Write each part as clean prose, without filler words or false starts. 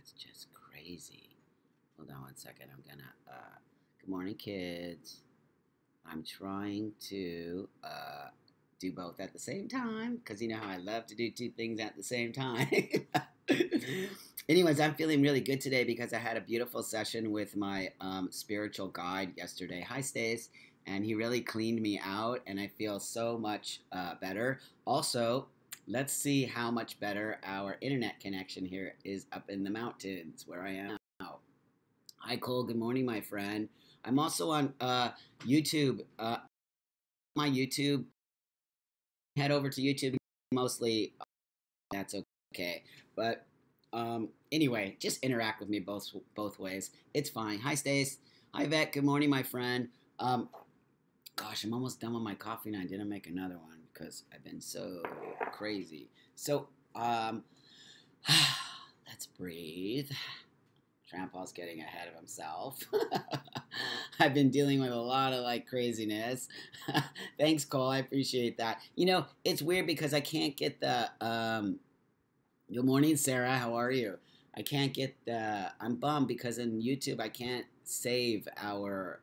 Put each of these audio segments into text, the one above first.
That's just crazy. Hold on one second. I'm gonna. Good morning, kids. I'm trying to do both at the same time because you know how I love to do two things at the same time. Anyways, I'm feeling really good today because I had a beautiful session with my spiritual guide yesterday. Hi, Stace. And he really cleaned me out, and I feel so much better. Also, let's see how much better our internet connection here is up in the mountains where I am now. Hi, Cole. Good morning, my friend. I'm also on YouTube. My YouTube. Head over to YouTube. Mostly, that's okay. But anyway, just interact with me both ways. It's fine. Hi, Stace. Hi, Vet. Good morning, my friend. Gosh, I'm almost done with my coffee and I didn't make another one because I've been so crazy. So, let's breathe. Grandpa's getting ahead of himself. I've been dealing with a lot of like craziness. Thanks, Cole. I appreciate that. You know, it's weird because I can't get the good morning, Sarah. How are you? I can't get the I'm bummed because in YouTube I can't save our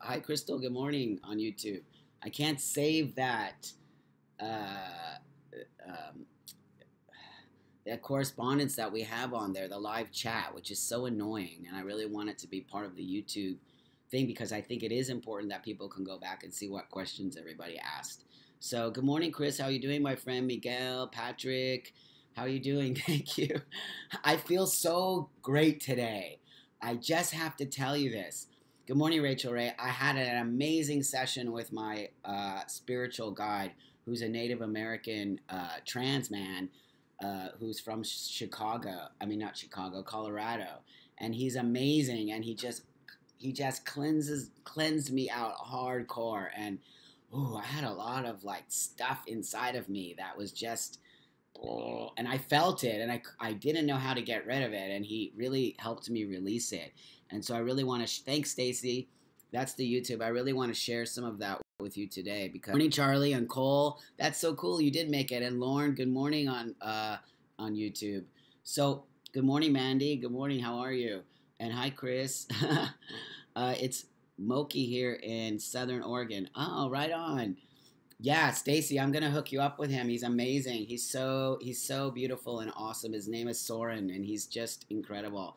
hi Crystal, good morning on YouTube. I can't save that uh um that correspondence that we have on there, the live chat, which is so annoying. And I really want it to be part of the YouTube thing because I think it is important that people can go back and see what questions everybody asked. So, good morning, Chris. How are you doing, my friend? Miguel, Patrick, how are you doing? Thank you. I feel so great today. I just have to tell you this. Good morning, Rachel Ray. I had an amazing session with my spiritual guide, who's a Native American trans man who's from Chicago. I mean, not Chicago, Colorado, and he's amazing. And he just cleansed me out hardcore. And ooh, I had a lot of like stuff inside of me that was just, oh, and I felt it, and I didn't know how to get rid of it, and he really helped me release it. And so I really want to thanks Stacy. That's the YouTube. I really want to share some of that with you today because morning Charlie and Cole, that's so cool you did make it, and Lauren, good morning on YouTube. So good morning Mandy, good morning, how are you? And hi Chris. It's Moki here in Southern Oregon. Oh, right on. Yeah, Stacy, I'm gonna hook you up with him. He's amazing. He's so beautiful and awesome. His name is Soren, and he's just incredible.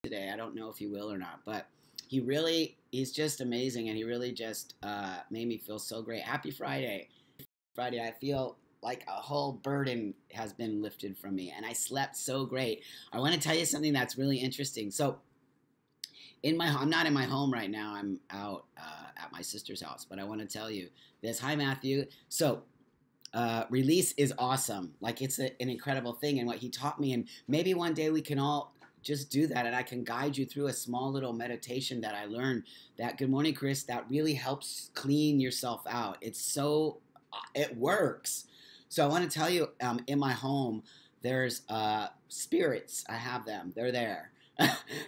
Today, I don't know if he will or not, but he's just amazing, and he really just made me feel so great. Happy Friday. Friday, I feel like a whole burden has been lifted from me, and I slept so great. I want to tell you something that's really interesting. So, I'm not in my home right now. I'm out at my sister's house, but I want to tell you this. Hi, Matthew. So, release is awesome. Like it's an incredible thing, and what he taught me, and maybe one day we can all just do that, and I can guide you through a small little meditation that I learned. That good morning, Chris. That really helps clean yourself out. It works. So I want to tell you, in my home, there's spirits. I have them. They're there.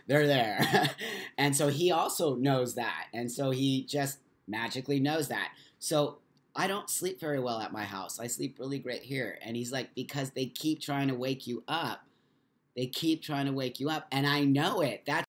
They're there. And so he also knows that. And so he just magically knows that. So I don't sleep very well at my house. I sleep really great here. And he's like, because they keep trying to wake you up. They keep trying to wake you up. And I know it. That's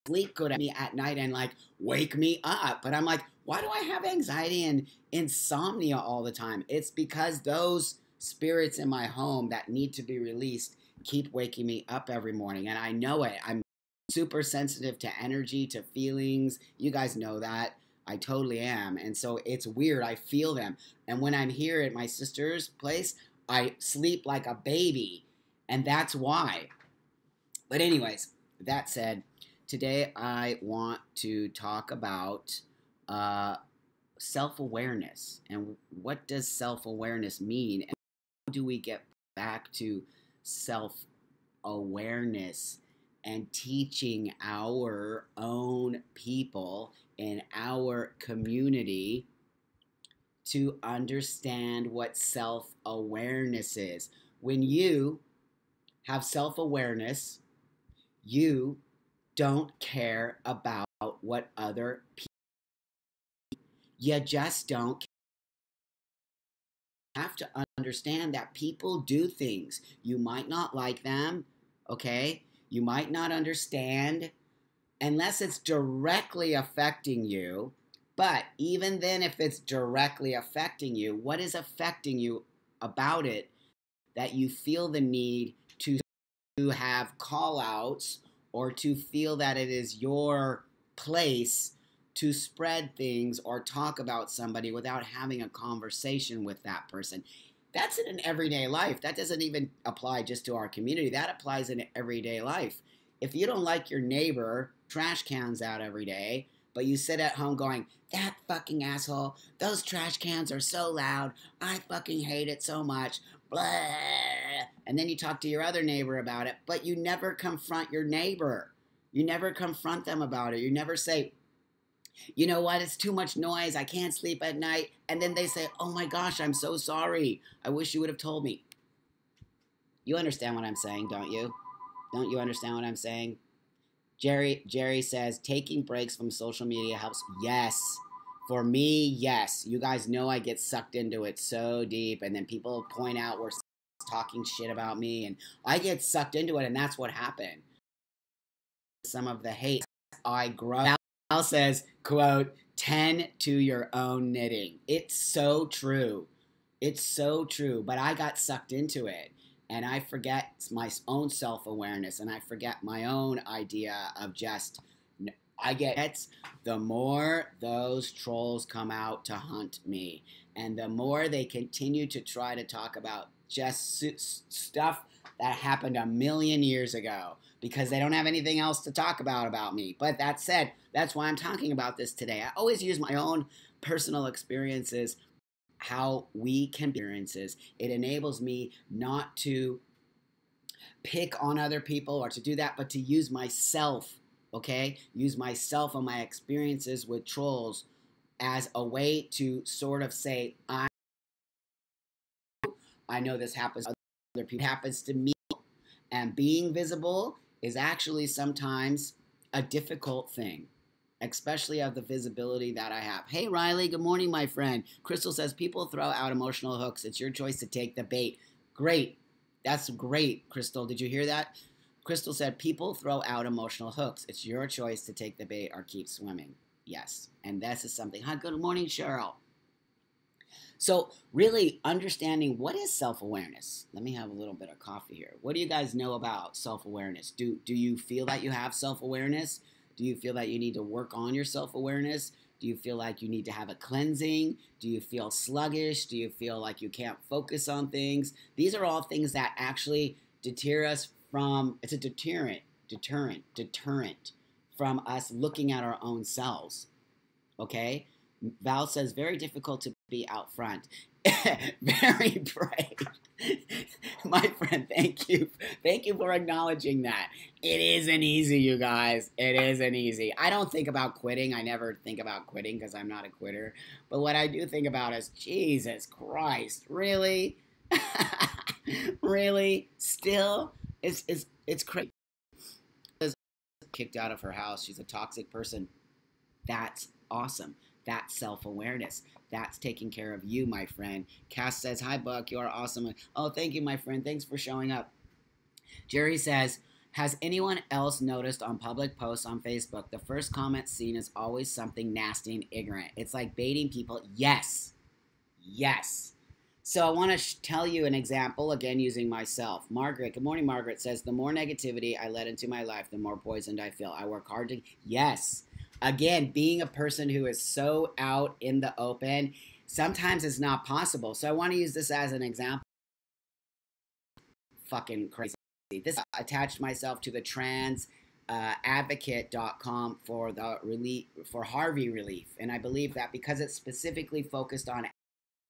sleep good at me at night and like wake me up. But I'm like, why do I have anxiety and insomnia all the time? It's because those spirits in my home that need to be released keep waking me up every morning, and I know it. I'm super sensitive to energy, to feelings. You guys know that. I totally am. And so it's weird. I feel them. And when I'm here at my sister's place, I sleep like a baby. And that's why. But anyways, that said, today I want to talk about self-awareness. And what does self-awareness mean? And how do we get back to self-awareness and teaching our own people in our community to understand what self-awareness is? When you have self-awareness, you don't care about what other people, you just don't have to understand that people do things. You might not like them, okay? You might not understand unless it's directly affecting you. But even then, if it's directly affecting you, what is affecting you about it that you feel the need to have call outs or to feel that it is your place to spread things or talk about somebody without having a conversation with that person? That's in an everyday life. That doesn't even apply just to our community. That applies in everyday life. If you don't like your neighbor trash cans out every day, but you sit at home going, that fucking asshole, those trash cans are so loud, I fucking hate it so much, blah, and then you talk to your other neighbor about it, but you never confront your neighbor. You never confront them about it. You never say, you know what, it's too much noise, I can't sleep at night, and then they say, oh my gosh, I'm so sorry, I wish you would have told me. You understand what I'm saying, don't you? Don't you understand what I'm saying? Jerry says, taking breaks from social media helps. Yes. For me, yes. You guys know I get sucked into it so deep, and then people point out we're talking shit about me, and I get sucked into it, and that's what happened. Some of the hate I grow. Al says, quote, tend to your own knitting. It's so true. It's so true. But I got sucked into it. And I forget my own self-awareness, and I forget my own idea of just, the more those trolls come out to hunt me, and the more they continue to try to talk about just stuff that happened a million years ago, because they don't have anything else to talk about me. But that said, that's why I'm talking about this today. I always use my own personal experiences, how we can experiences. It enables me not to pick on other people or to do that, but to use myself, okay? Use myself and my experiences with trolls as a way to sort of say, I know this happens to other people, it happens to me. And being visible is actually sometimes a difficult thing, especially of the visibility that I have. Hey, Riley, good morning, my friend. Crystal says, people throw out emotional hooks. It's your choice to take the bait. Great. That's great, Crystal. Did you hear that? Crystal said, people throw out emotional hooks. It's your choice to take the bait or keep swimming. Yes. And this is something. Hi, good morning, Cheryl. So really understanding what is self-awareness. Let me have a little bit of coffee here. What do you guys know about self-awareness? Do you feel that you have self-awareness? Do you feel that you need to work on your self-awareness? Do you feel like you need to have a cleansing? Do you feel sluggish? Do you feel like you can't focus on things? These are all things that actually deter us from, it's a deterrent from us looking at our own selves. Okay? Val says, very difficult to be out front. Very brave. My friend, thank you. Thank you for acknowledging that. It isn't easy, you guys. It isn't easy. I don't think about quitting. I never think about quitting because I'm not a quitter. But what I do think about is, Jesus Christ, really? Really? Still? It's crazy. Kicked out of her house. She's a toxic person. That's awesome. That's self-awareness. That's taking care of you, my friend. Cass says, hi, Buck. You are awesome. Oh, thank you, my friend. Thanks for showing up. Jerry says, has anyone else noticed on public posts on Facebook, the first comment seen is always something nasty and ignorant? It's like baiting people. Yes. Yes. So I want to tell you an example, again, using myself. Margaret, good morning, Margaret, says, the more negativity I let into my life, the more poisoned I feel. I work hard to, yes. Again, being a person who is so out in the open, sometimes it's not possible. So I want to use this as an example. Fucking crazy. This attached myself to the transadvocate.com for the relief, for Harvey relief. And I believe that because it's specifically focused on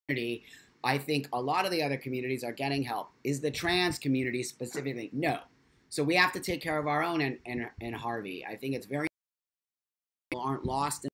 community, I think a lot of the other communities are getting help. Is the trans community specifically? No. So we have to take care of our own and Harvey. I think it's very aren't lost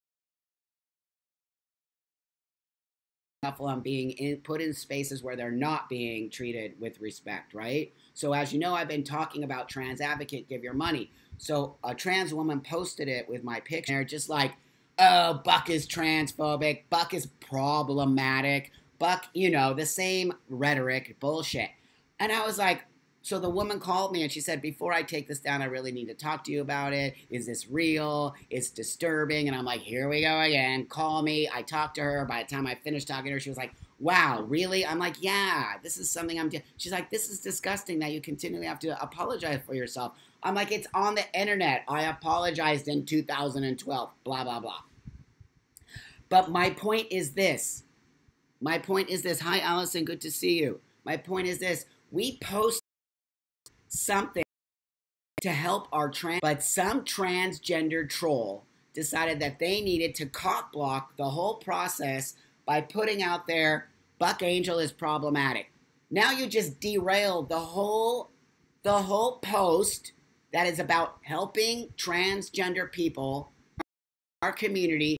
enough on being put in spaces where they're not being treated with respect, right? So as you know, I've been talking about Trans Advocate, give your money. So a trans woman posted it with my picture, just like, oh, Buck is transphobic, Buck is problematic, Buck, you know, the same rhetoric, bullshit. And I was like, so the woman called me and she said, before I take this down, I really need to talk to you about it. Is this real? It's disturbing. And I'm like, here we go again. Call me. I talked to her. By the time I finished talking to her, she was like, wow, really? I'm like, yeah, this is something I'm doing. She's like, this is disgusting that you continually have to apologize for yourself. I'm like, it's on the internet. I apologized in 2012, blah, blah, blah. But my point is this. My point is this. Hi, Allison. Good to see you. My point is this. We post something to help our but some transgender troll decided that they needed to cock block the whole process by putting out there, Buck Angel is problematic. Now you just derailed the whole post that is about helping transgender people, our community.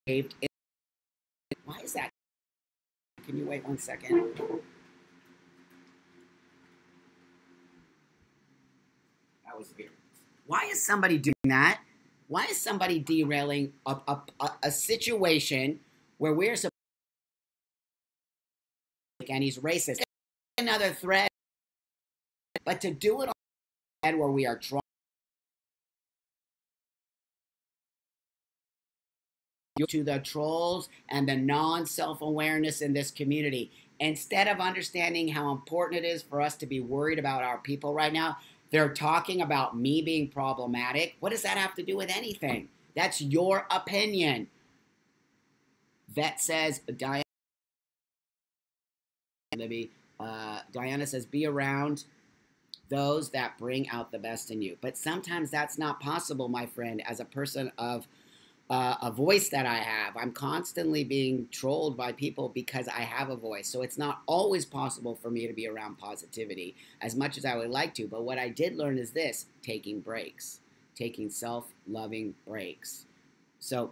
Why is that? Can you wait 1 second? That was weird. Why is somebody doing that? Why is somebody derailing a situation where we're supposed to, and he's racist? Another thread, but to do it on a thread where we are trying to the trolls and the non-self-awareness in this community, instead of understanding how important it is for us to be worried about our people right now, they're talking about me being problematic. What does that have to do with anything? That's your opinion. Vet says, Diana says, be around those that bring out the best in you. But sometimes that's not possible, my friend, as a person of a voice that I have. I'm constantly being trolled by people because I have a voice. So it's not always possible for me to be around positivity as much as I would like to. But what I did learn is this, taking breaks, taking self-loving breaks. So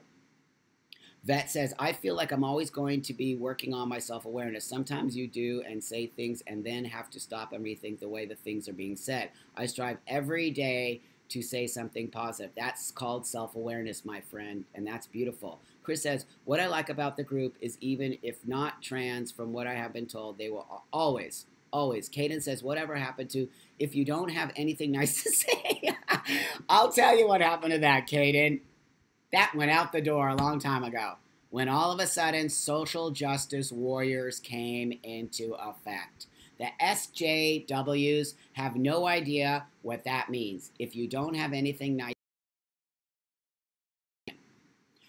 Vet says, I feel like I'm always going to be working on my self-awareness. Sometimes you do and say things and then have to stop and rethink the way the things are being said. I strive every day to say something positive. That's called self-awareness, my friend, and that's beautiful. Chris says, what I like about the group is even if not trans, from what I have been told, they will always. Caden says, whatever happened to, if you don't have anything nice to say? I'll tell you what happened to that, Caden. That went out the door a long time ago, when all of a sudden social justice warriors came into effect. The SJWs have no idea what that means. If you don't have anything nice,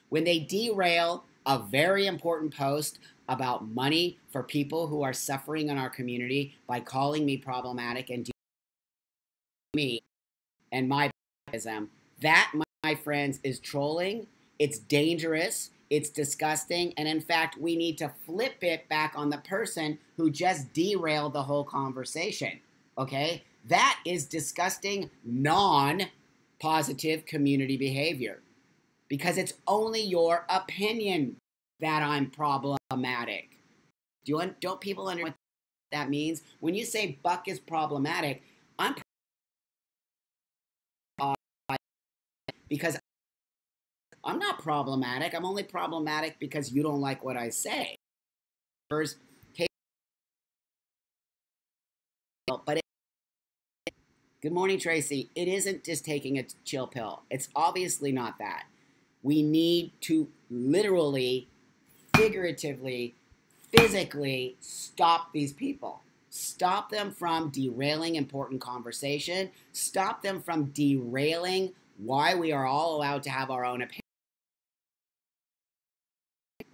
when they derail a very important post about money for people who are suffering in our community by calling me problematic and me and my that, my friends, is trolling. It's dangerous. It's disgusting. And in fact, we need to flip it back on the person who just derailed the whole conversation. Okay? That is disgusting, non-positive community behavior. Because it's only your opinion that I'm problematic. Don't people understand what that means? When you say Buck is problematic, I'm because I'm not problematic. I'm only problematic because you don't like what I say. First, but good morning, Tracy. It isn't just taking a chill pill. It's obviously not that. We need to literally, figuratively, physically stop these people. Stop them from derailing important conversation. Stop them from derailing why we are all allowed to have our own opinion.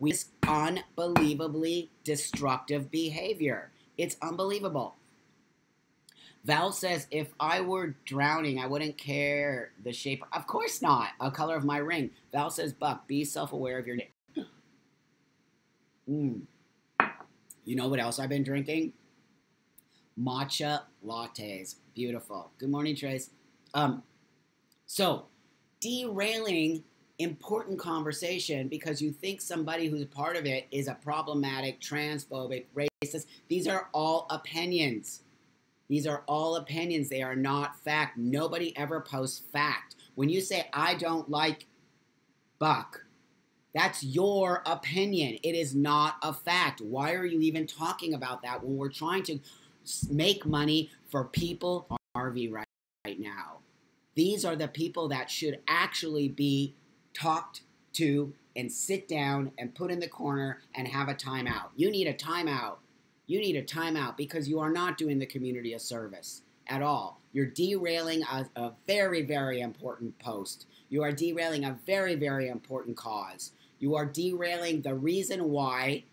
It's unbelievably destructive behavior. It's unbelievable. Val says, if I were drowning, I wouldn't care the shape. Of course not. A color of my ring. Val says, Buck, be self-aware of your... You know what else I've been drinking? Matcha lattes. Beautiful. Good morning, Trace. So, derailing important conversation because you think somebody who's a part of it is a problematic, transphobic, racist. These are all opinions. These are all opinions. They are not fact. Nobody ever posts fact. When you say, I don't like Buck, That's your opinion. It is not a fact. Why are you even talking about that when we're trying to make money for people on RV right now? These are the people that should actually be talked to and sit down and put in the corner and have a timeout. You need a timeout. You need a timeout because you are not doing the community a service at all. You're derailing a very, very important post. You are derailing a very, very important cause. You are derailing the reason why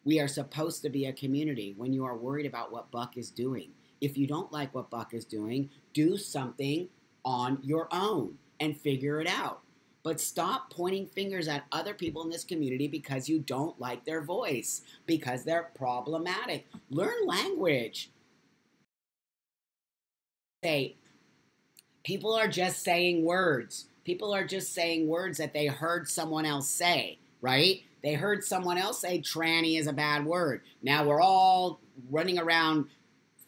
we are supposed to be a community when you are worried about what Buck is doing. If you don't like what Buck is doing, do something on your own and figure it out. But stop pointing fingers at other people in this community because you don't like their voice, because they're problematic. Learn language. People are just saying words. People are just saying words that they heard someone else say, right? They heard someone else say tranny is a bad word. Now we're all running around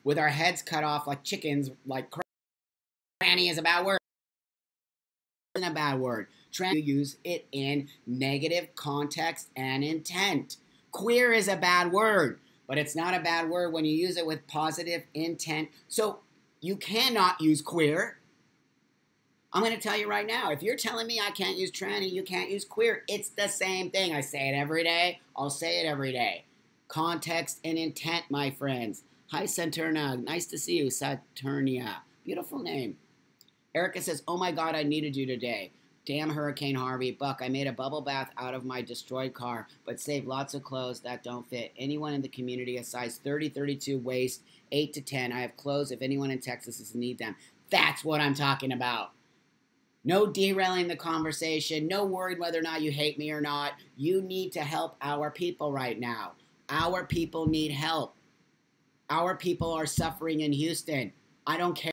with our heads cut off like chickens, like tranny is a bad word. Isn't a bad word. Tranny, you use it in negative context and intent. Queer is a bad word, but it's not a bad word when you use it with positive intent. So you cannot use queer. I'm going to tell you right now, if you're telling me I can't use tranny, you can't use queer, it's the same thing. I say it every day. I'll say it every day. Context and intent, my friends. Hi, Saturna. Nice to see you, Saturnia. Beautiful name. Erica says, oh my God, I needed you today. Damn Hurricane Harvey. Buck, I made a bubble bath out of my destroyed car, but saved lots of clothes that don't fit. Anyone in the community, a size 30, 32 waist, 8 to 10. I have clothes if anyone in Texas is in need them. That's what I'm talking about. No derailing the conversation. No worried whether or not you hate me or not. You need to help our people right now. Our people need help. Our people are suffering in Houston. I don't care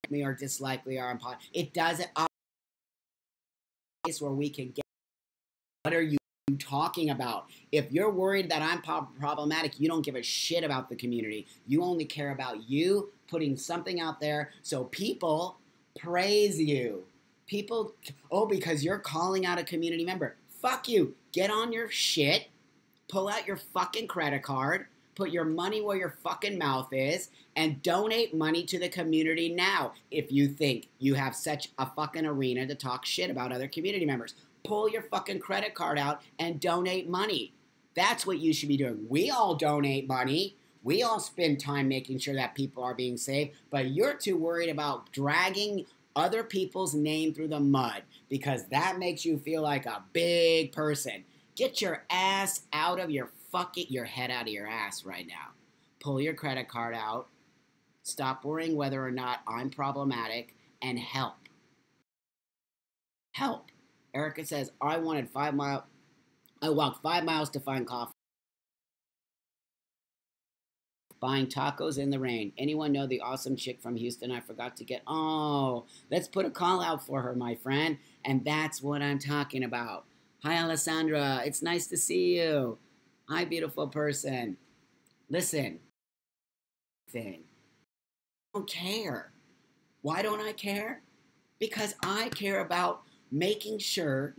if me or dislike me or on pod. It doesn't. Place where we can get. What are you talking about? If you're worried that I'm problematic, you don't give a shit about the community. You only care about you putting something out there so people praise you. People, oh, because you're calling out a community member. Fuck you. Get on your shit. Pull out your fucking credit card. Put your money where your fucking mouth is. And donate money to the community now. If you think you have such a fucking arena to talk shit about other community members. Pull your fucking credit card out and donate money. That's what you should be doing. We all donate money. We all spend time making sure that people are being saved. But you're too worried about dragging other people's name through the mud because that makes you feel like a big person. Get your ass out of your head out of your ass right now. Pull your credit card out. Stop worrying whether or not I'm problematic and help. Help. Erica says, I walked 5 miles to find coffee. Buying tacos in the rain. Anyone know the awesome chick from Houston I forgot to get? Oh, let's put a call out for her, my friend. And that's what I'm talking about. Hi, Alessandra. It's nice to see you. Hi, beautiful person. Listen. I don't care. Why don't I care? Because I care about making sure.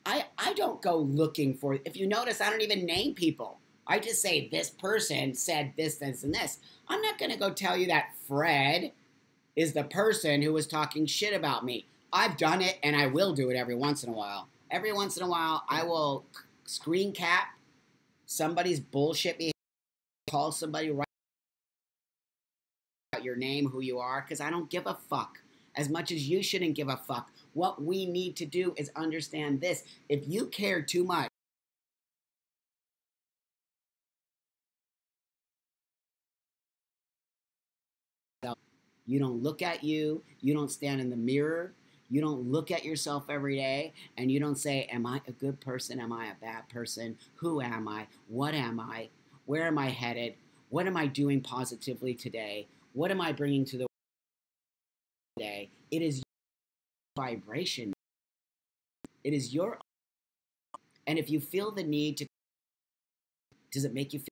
I don't go looking for. If you notice, I don't even name people. I just say this person said this, this, and this. I'm not going to go tell you that Fred is the person who was talking shit about me. I've done it, and I will do it every once in a while. Every once in a while, I will screen cap somebody's bullshit behavior, call somebody right about your name, who you are, because I don't give a fuck. As much as you shouldn't give a fuck. What we need to do is understand this. If you care too much, you don't look at you, you don't stand in the mirror, you don't look at yourself every day, and you don't say, am I a good person? Am I a bad person? Who am I? What am I? Where am I headed? What am I doing positively today? What am I bringing to the world today? It is your vibration. It is your, and if you feel the need to, does it make you feel?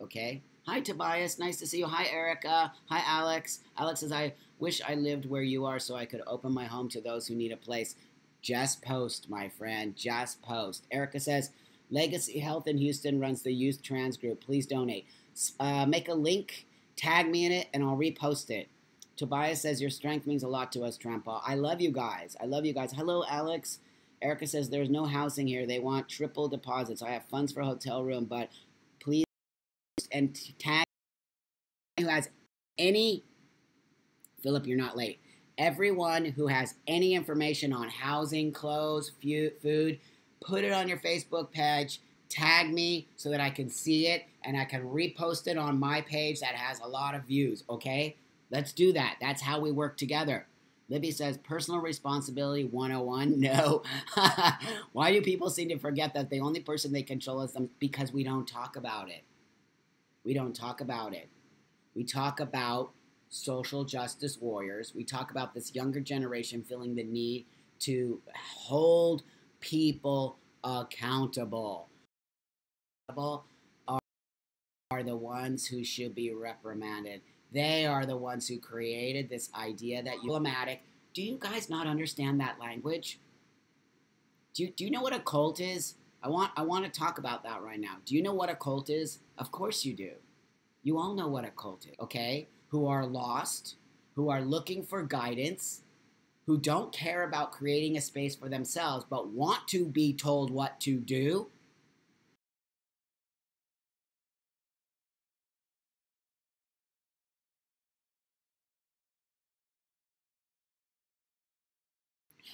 okay? Hi, Tobias. Nice to see you. Hi, Erica. Hi, Alex. Alex says, I wish I lived where you are so I could open my home to those who need a place. Just post, my friend. Just post. Erica says, Legacy Health in Houston runs the youth trans group. Please donate. Make a link, tag me in it, and I'll repost it. Tobias says, your strength means a lot to us, Trampa. I love you guys. I love you guys. Hello, Alex. Erica says, there's no housing here. They want triple deposits. I have funds for a hotel room, but please and tag who has any, Philip, you're not late. Everyone who has any information on housing, clothes, food, put it on your Facebook page, tag me so that I can see it and I can repost it on my page that has a lot of views, okay? Let's do that. That's how we work together. Libby says, personal responsibility 101. No. Why do people seem to forget that the only person they control is them? Because we don't talk about it. We don't talk about it. We talk about social justice warriors. We talk about this younger generation feeling the need to hold people accountable. Are the ones who should be reprimanded. They are the ones who created this idea that you're problematic. Do you guys not understand that language? Do you know what a cult is? I want to talk about that right now. Do you know what a cult is? Of course you do. You all know what a cult is, okay? Who are lost, who are looking for guidance, who don't care about creating a space for themselves, but want to be told what to do.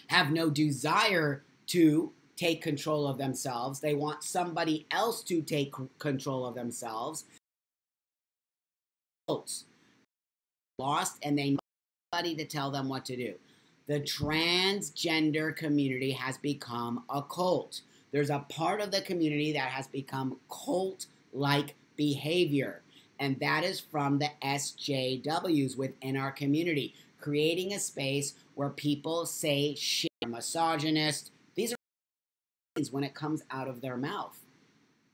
Have no desire to take control of themselves. They want somebody else to take control of themselves. Lost, and they need somebody to tell them what to do. The transgender community has become a cult. There's a part of the community that has become cult-like behavior, and that is from the SJWs within our community, creating a space where people say shit, misogynist. These are things when it comes out of their mouth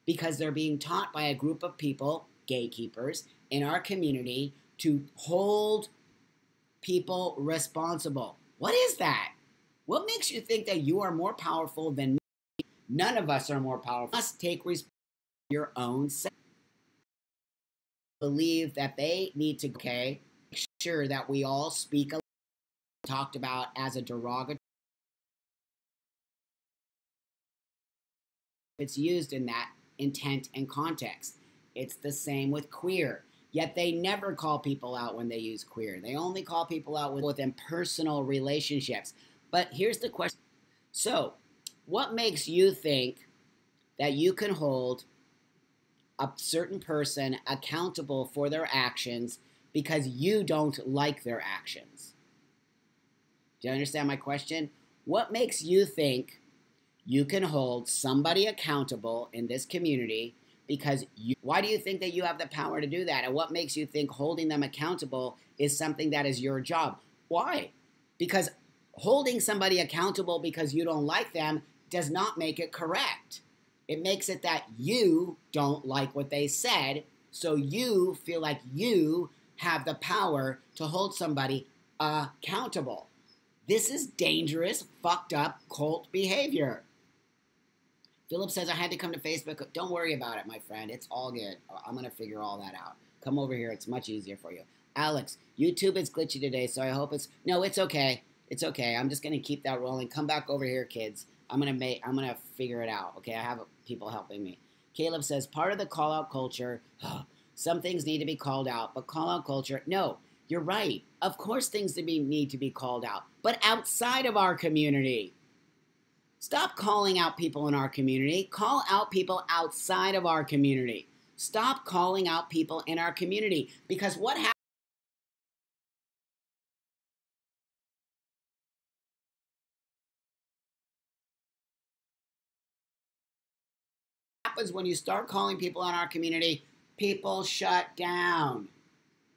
because they're being taught by a group of people, gatekeepers, in our community to hold people responsible. What is that? What makes you think that you are more powerful than me? None of us are more powerful. You must take responsibility for your own self. Believe that they need to, okay, make sure that we all speak a talked about as a derogatory. It's used in that intent and context. It's the same with queer. Yet they never call people out when they use queer. They only call people out within personal relationships. But here's the question. So, what makes you think that you can hold a certain person accountable for their actions because you don't like their actions? Do you understand my question? What makes you think you can hold somebody accountable in this community because why do you think that you have the power to do that? And what makes you think holding them accountable is something that is your job? Why? Because holding somebody accountable because you don't like them does not make it correct. It makes it that you don't like what they said, so you feel like you have the power to hold somebody accountable. This is dangerous, fucked up cult behavior. Philip says, I had to come to Facebook. Don't worry about it, my friend. It's all good. I'm going to figure all that out. Come over here. It's much easier for you. Alex, YouTube is glitchy today, so I hope it's... No, it's okay. It's okay. I'm just going to keep that rolling. Come back over here, kids. I'm going to figure it out, okay? I have people helping me. Caleb says, part of the call-out culture, some things need to be called out, but call-out culture, no, you're right. Of course things need to be called out, but outside of our community. Stop calling out people in our community. Call out people outside of our community. Stop calling out people in our community. Because what happens when you start calling people in our community? People shut down.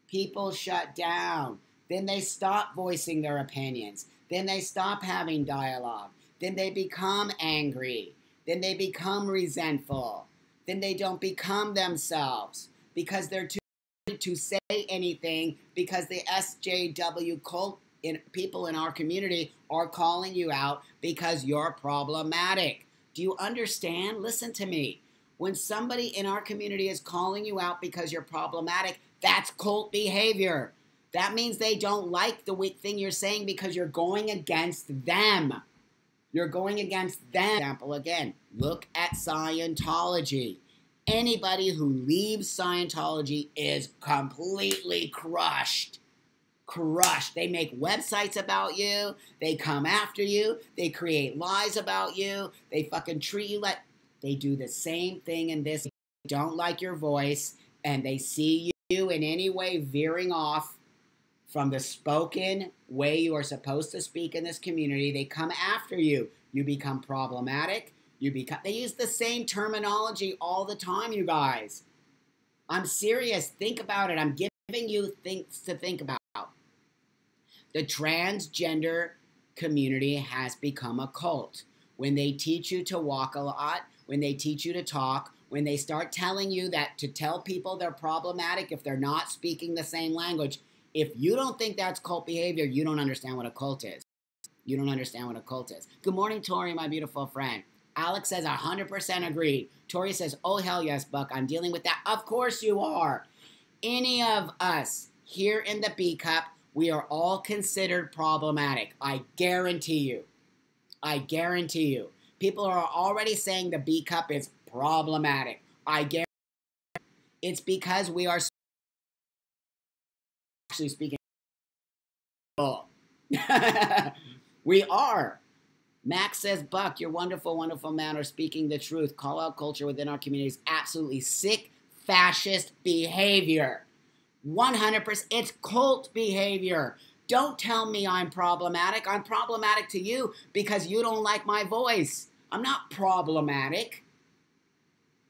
People shut down. Then they stop voicing their opinions. Then they stop having dialogue. Then they become angry. Then they become resentful. Then they don't become themselves. because they're too to say anything, because the SJW cult people in our community are calling you out because you're problematic. Do you understand? Listen to me. When somebody in our community is calling you out because you're problematic, that's cult behavior. That means they don't like the thing you're saying because you're going against them. You're going against them. Example again, look at Scientology. Anybody who leaves Scientology is completely crushed. Crushed. They make websites about you. They come after you. They create lies about you. They fucking treat you like... They do the same thing in this. They don't like your voice, and they see you in any way veering off from the spoken way you are supposed to speak in this community. They come after you. You become problematic. They use the same terminology all the time, you guys. I'm serious. Think about it. I'm giving you things to think about. The transgender community has become a cult. When they teach you to walk a lot, when they teach you to talk, when they start telling you that to tell people they're problematic if they're not speaking the same language, if you don't think that's cult behavior, you don't understand what a cult is. You don't understand what a cult is. Good morning, Tori, my beautiful friend. Alex says 100% agreed. Tori says, oh, hell yes, Buck. I'm dealing with that. Of course you are. Any of us here in the B Cup, we are all considered problematic. I guarantee you. I guarantee you. People are already saying the B Cup is problematic. I guarantee you. It's because we are actually speaking. We are. Max says, Buck, your wonderful, wonderful man are speaking the truth. Call out culture within our community is absolutely sick, fascist behavior. 100%. It's cult behavior. Don't tell me I'm problematic. I'm problematic to you because you don't like my voice. I'm not problematic.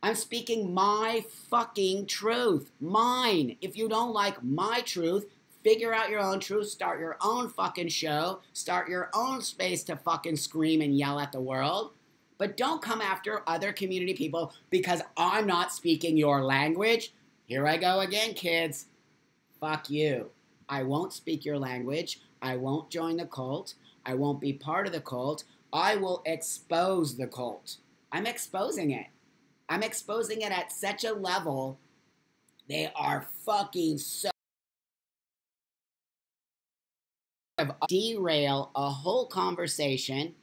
I'm speaking my fucking truth. Mine. If you don't like my truth, figure out your own truth, start your own fucking show, start your own space to fucking scream and yell at the world. But don't come after other community people because I'm not speaking your language. Here I go again, kids. Fuck you. I won't speak your language. I won't join the cult. I won't be part of the cult. I will expose the cult. I'm exposing it. I'm exposing it at such a level. They are fucking so... derail a whole conversation.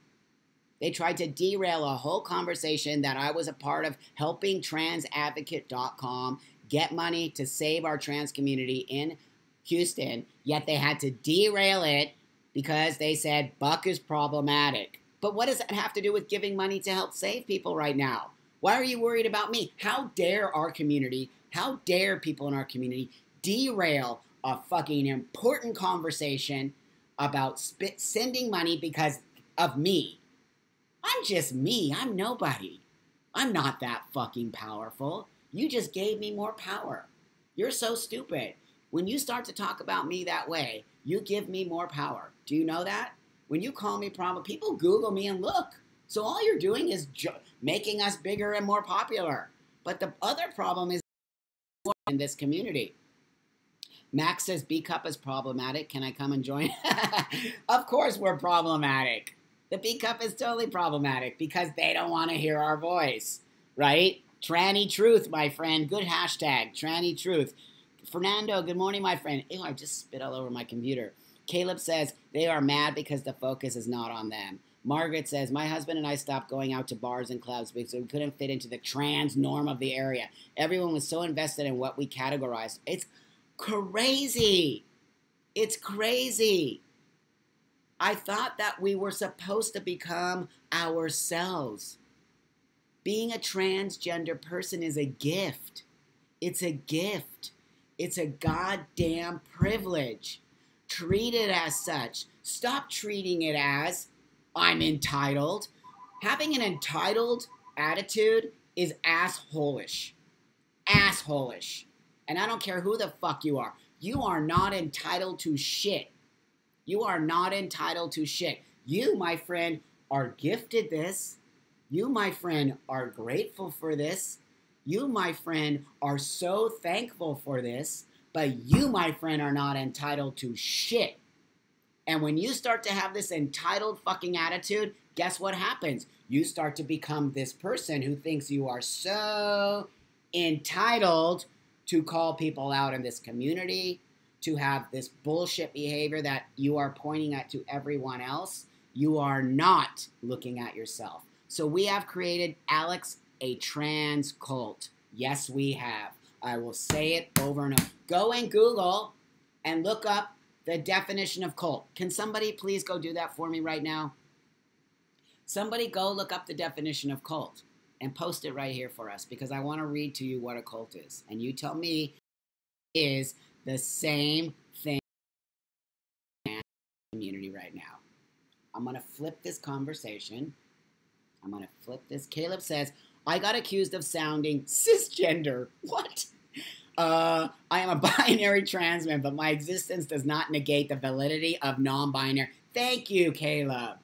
They tried to derail a whole conversation that I was a part of helping transadvocate.com get money to save our trans community in Houston, yet they had to derail it because they said Buck is problematic. But what does that have to do with giving money to help save people right now? Why are you worried about me? How dare our community, how dare people in our community derail a fucking important conversation about sending money because of me? I'm just me. I'm nobody. I'm not that fucking powerful. You just gave me more power. You're so stupid. When you start to talk about me that way, you give me more power. Do you know that? When you call me problem, people Google me and look. So all you're doing is making us bigger and more popular. But the other problem is in this community. Max says B Cup is problematic. Can I come and join? Of course we're problematic. The B Cup is totally problematic because they don't want to hear our voice, right? Tranny truth, my friend. Good hashtag, tranny truth. Fernando, good morning, my friend. Ew, I just spit all over my computer. Caleb says they are mad because the focus is not on them. Margaret says, my husband and I stopped going out to bars and clubs because we couldn't fit into the trans norm of the area. Everyone was so invested in what we categorized. It's crazy. It's crazy. I thought that we were supposed to become ourselves. Being a transgender person is a gift. It's a gift. It's a goddamn privilege. Treat it as such. Stop treating it as I'm entitled. Having an entitled attitude is asshole-ish. Asshole-ish. And I don't care who the fuck you are. You are not entitled to shit. You are not entitled to shit. You, my friend, are gifted this. You, my friend, are grateful for this. You, my friend, are so thankful for this, but you, my friend, are not entitled to shit. And when you start to have this entitled fucking attitude, guess what happens? You start to become this person who thinks you are so entitled to call people out in this community, to have this bullshit behavior that you are pointing at to everyone else. You are not looking at yourself. So we have created, Alex, a trans cult. Yes, we have. I will say it over and over. Go and Google and look up the definition of cult. Can somebody please go do that for me right now? Somebody go look up the definition of cult and post it right here for us, because I want to read to you what a cult is. And you tell me is the same thing in the community right now. I'm going to flip this conversation. I'm going to flip this. Caleb says, I got accused of sounding cisgender. What? I am a binary trans man, but my existence does not negate the validity of non-binary. Thank you, Caleb.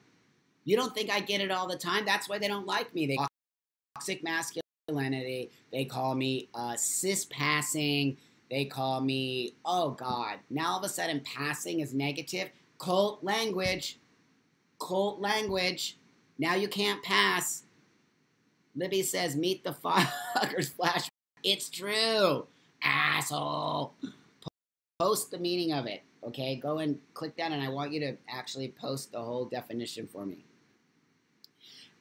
You don't think I get it all the time? That's why they don't like me. They call me toxic masculinity. They call me cis-passing. They call me, oh God, now all of a sudden passing is negative. Cult language. Cult language. Now you can't pass. Libby says, meet the fuckers flash. It's true. Asshole. Post the meaning of it, okay? Go and click that, and I want you to actually post the whole definition for me.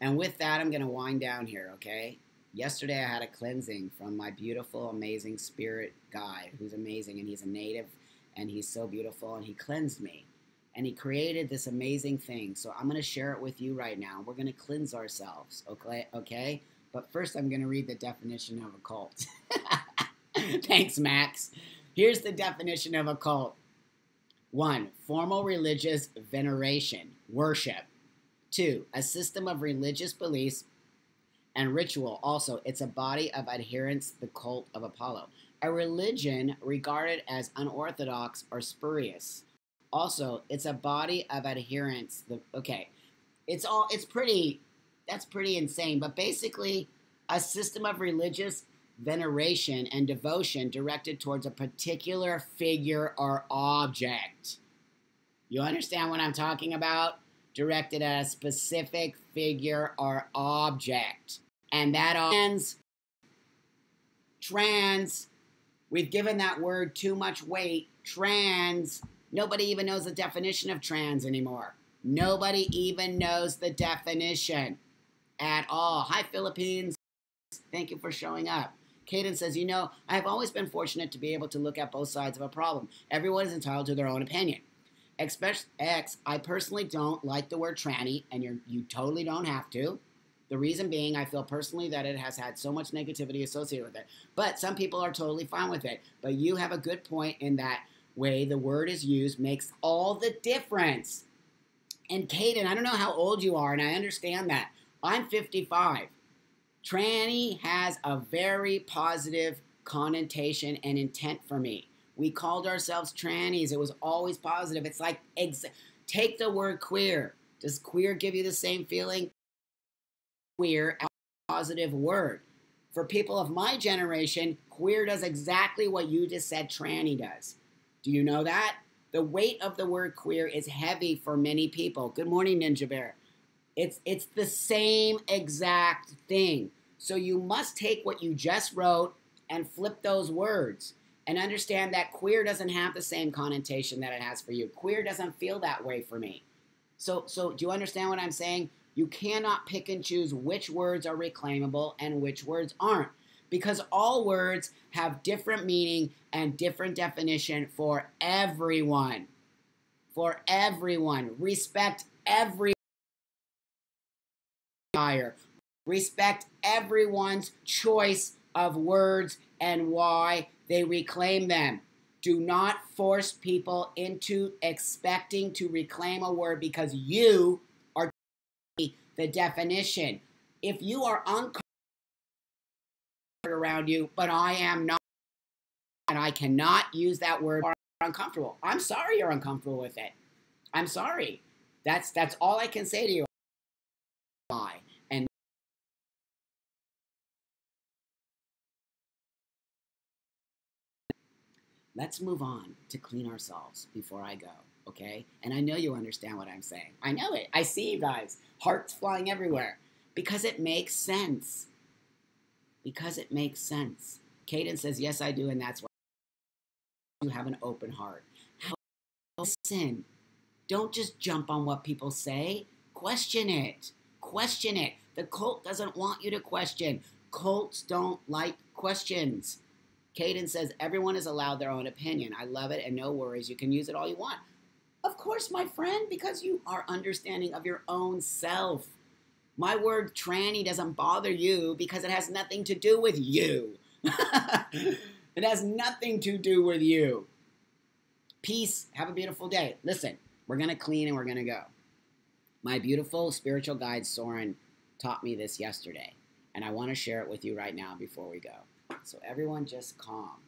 And with that, I'm going to wind down here, okay? Yesterday, I had a cleansing from my beautiful, amazing spirit guide, who's amazing, and he's a native, and he's so beautiful, and he cleansed me. And he created this amazing thing. So I'm going to share it with you right now. We're going to cleanse ourselves, okay? But first, I'm going to read the definition of a cult. Thanks, Max. Here's the definition of a cult. 1, formal religious veneration, worship. 2, a system of religious beliefs and ritual. Also, it's a body of adherents, the cult of Apollo. A religion regarded as unorthodox or spurious. Also, it's a body of adherents. That's pretty insane. But basically, a system of religious veneration and devotion directed towards a particular figure or object. You understand what I'm talking about? Directed at a specific figure or object. And that trans, we've given that word too much weight. Trans, nobody even knows the definition of trans anymore. Nobody even knows the definition at all. Hi, Philippines. Thank you for showing up. Caden says, I have always been fortunate to be able to look at both sides of a problem. Everyone is entitled to their own opinion. I personally don't like the word tranny, and you totally don't have to. The reason being, I feel personally that it has had so much negativity associated with it. But some people are totally fine with it. But you have a good point in that way the word is used makes all the difference. And Caden, I don't know how old you are, and I understand that. I'm 55. Tranny has a very positive connotation and intent for me. We called ourselves trannies. It was always positive. It's like, take the word queer. Does queer give you the same feeling? Queer, a positive word. For people of my generation, queer does exactly what you just said tranny does. Do you know that? The weight of the word queer is heavy for many people. Good morning, Ninja Bear. It's the same exact thing. So you must take what you just wrote and flip those words and understand that queer doesn't have the same connotation that it has for you. Queer doesn't feel that way for me. So do you understand what I'm saying? You cannot pick and choose which words are reclaimable and which words aren't, because all words have different meaning and different definition for everyone. For everyone. Respect every desire. Respect everyone's choice of words and why they reclaim them. Do not force people into expecting to reclaim a word because you are the definition. If you are uncomfortable around you, but I am not, and I cannot use that word, or uncomfortable. I'm sorry you're uncomfortable with it. I'm sorry. That's all I can say to you. Let's move on to clean ourselves before I go, okay? And I know you understand what I'm saying. I know it. I see you guys. Hearts flying everywhere. Because it makes sense. Because it makes sense. Caden says, yes, I do, and that's why you have an open heart. Listen, don't just jump on what people say. Question it. Question it. The cult doesn't want you to question. Cults don't like questions. Caden says, everyone is allowed their own opinion. I love it, and no worries. You can use it all you want. Of course, my friend, because you are understanding of your own self. My word tranny doesn't bother you because it has nothing to do with you. It has nothing to do with you. Peace. Have a beautiful day. Listen, we're going to clean and we're going to go. My beautiful spiritual guide, Soren, taught me this yesterday, and I want to share it with you right now before we go. So everyone just calm.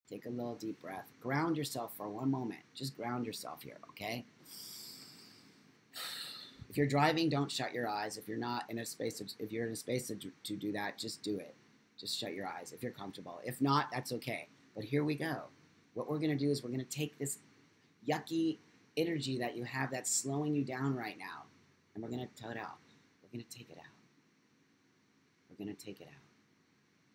Take a little deep breath. Ground yourself for one moment. Just ground yourself here, okay? If you're driving, don't shut your eyes. If you're not in a space, if you're in a space to do that, just do it. Just shut your eyes if you're comfortable. If not, that's okay. But here we go. What we're going to do is we're going to take this yucky energy that you have that's slowing you down right now, and we're going to tow it out. We're going to take it out. We're going to take it out.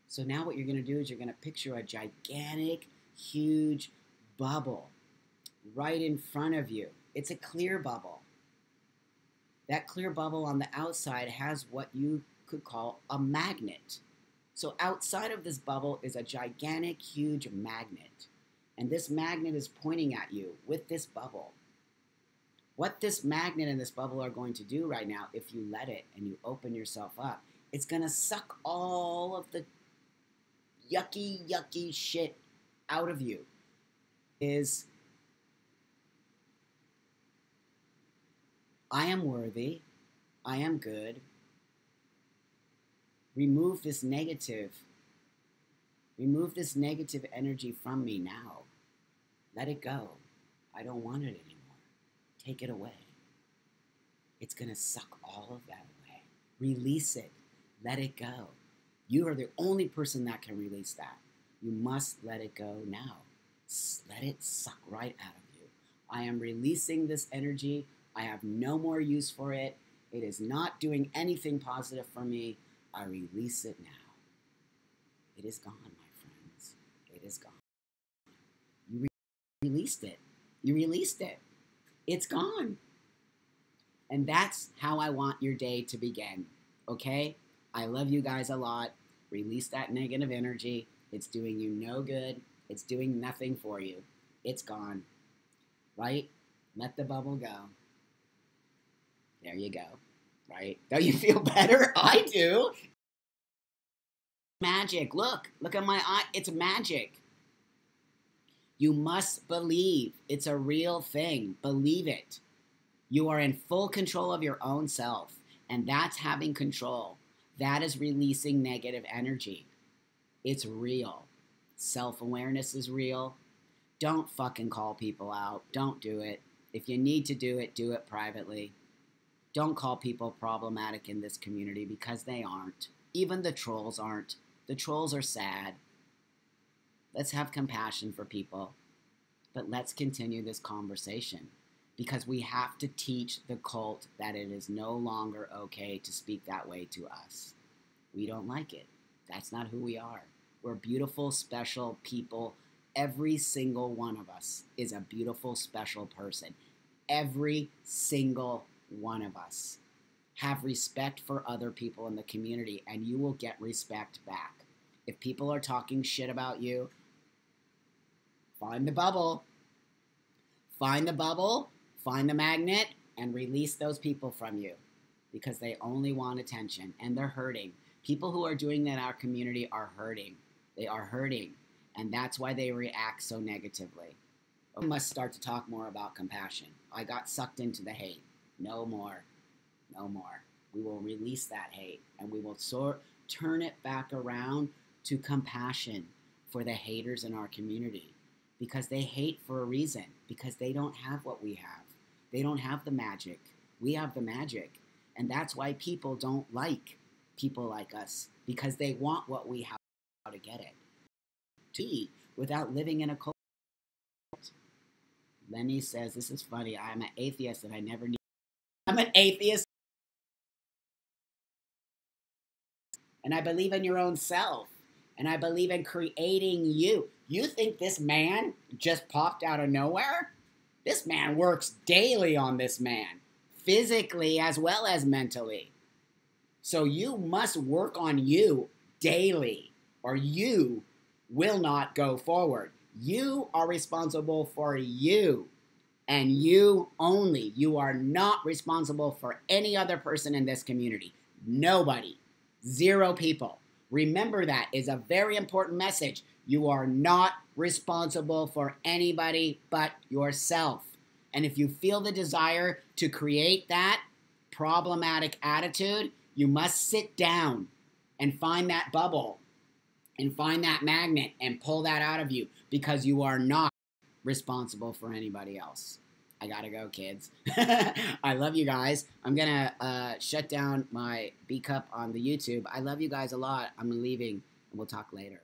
So now what you're going to do is you're going to picture a gigantic, huge bubble right in front of you. It's a clear bubble. That clear bubble on the outside has what you could call a magnet. So outside of this bubble is a gigantic, huge magnet. And this magnet is pointing at you with this bubble. What this magnet and this bubble are going to do right now, if you let it and you open yourself up, it's going to suck all of the yucky shit out of you. I am worthy. I am good. Remove this negative energy from me now. Let it go. I don't want it anymore. Take it away. It's going to suck all of that away. Release it. Let it go. You are the only person that can release that. You must let it go now. Let it suck right out of you. I am releasing this energy. I have no more use for it. It is not doing anything positive for me. I release it now. It is gone, my friends. It is gone. You released it. You released it. It's gone. And that's how I want your day to begin. Okay? I love you guys a lot. Release that negative energy. It's doing you no good. It's doing nothing for you. It's gone. Right? Let the bubble go. There you go. Right? Don't you feel better? I do. Magic. Look at my eye. It's magic. You must believe. It's a real thing. Believe it. You are in full control of your own self, and that's having control. That is releasing negative energy. It's real. Self-awareness is real. Don't fucking call people out. Don't do it. If you need to do it privately. Don't call people problematic in this community because they aren't. Even the trolls aren't. The trolls are sad. Let's have compassion for people. But let's continue this conversation because we have to teach the cult that it is no longer okay to speak that way to us. We don't like it. That's not who we are. We're beautiful, special people. Every single one of us is a beautiful, special person. Every single one of us. Have respect for other people in the community, and you will get respect back. If people are talking shit about you, find the bubble. Find the bubble, find the magnet, and release those people from you because they only want attention, and they're hurting. People who are doing that in our community are hurting. They are hurting, and that's why they react so negatively. We must start to talk more about compassion. I got sucked into the hate. No more. No more. We will release that hate, and we will turn it back around to compassion for the haters in our community because they hate for a reason, because they don't have what we have. They don't have the magic. We have the magic, and that's why people don't like people like us because they want what we have to get it. Without living in a culture. Lenny says, this is funny. I'm an atheist and I never knew. I'm an atheist and I believe in your own self. And I believe in creating you. You think this man just popped out of nowhere? This man works daily on this man, physically as well as mentally. So you must work on you daily, or you will not go forward. You are responsible for you, and you only. You are not responsible for any other person in this community. Nobody. 0 people. Remember, that is a very important message. You are not responsible for anybody but yourself. And if you feel the desire to create that problematic attitude, you must sit down and find that bubble and find that magnet and pull that out of you, because you are not responsible for anybody else. I gotta go, kids. I love you guys. I'm gonna shut down my B cup on the YouTube. I love you guys a lot. I'm leaving, and we'll talk later.